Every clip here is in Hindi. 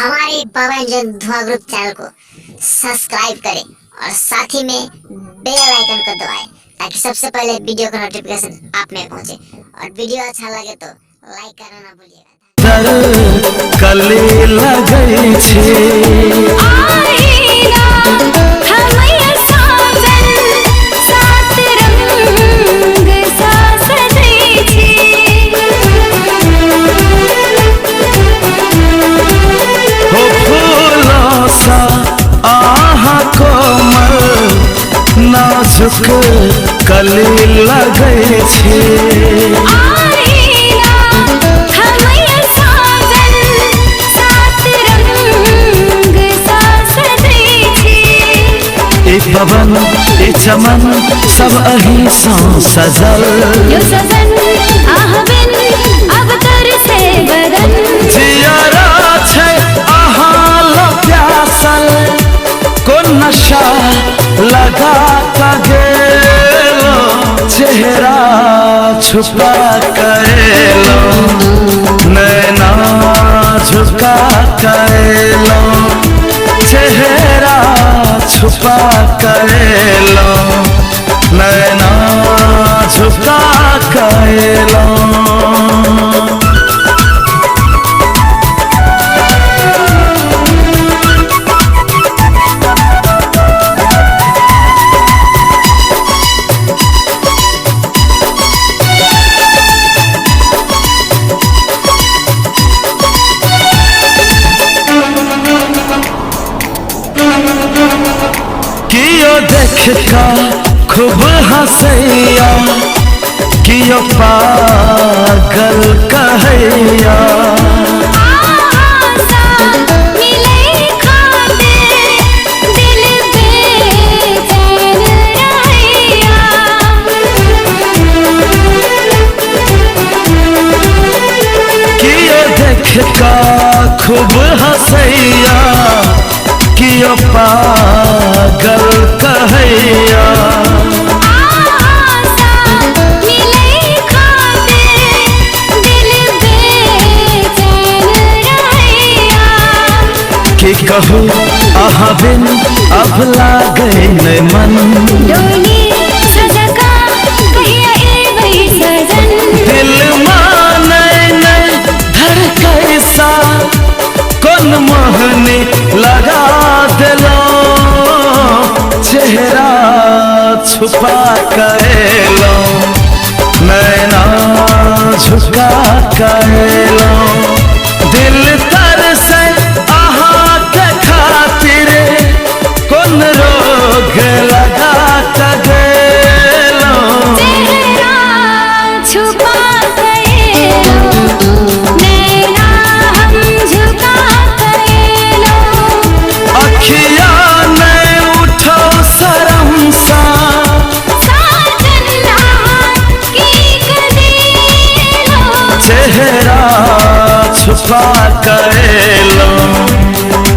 हमारे पवन जन धुआं ग्रुप चैनल को सब्सक्राइब करें और साथ ही में बेल आइकन को दबाएं ताकि सबसे पहले वीडियो का नोटिफिकेशन आप में पहुंचे। और वीडियो अच्छा लगे तो लाइक करना ना भूलिएगा। कली लगई छे नाजुक कली लगई छे ए पवन ए चमन सब अही सौ सजल जियारा छै अहाँ लो प्यासल को नशा लगा का गेलो चेहरा छुपा करेलो नैना झुका करेलो चेहरा छुपा करेलो नैना झुका करेलो। कियो देख का खूब हंसैया कियो पागल कहैया कियो देख का खूब हंसैया कियो पागल कहैया कि कहू अहाँ बिन अब लागे नै मन दिल मानै नै धड़कै सा कोन मोहनी लगा दिलो चेहरा छुपा करेलो नैना झुका करेलो दिल तरसे अहाँ के खातिर कोन रोग लगा गेलो छुपा अखिया ने उठो शरम सा चेहरा छुपा करेलो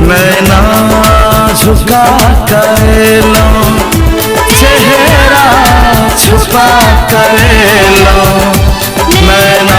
नैना झुका करेलो चेहरा छुपा करेलो नैना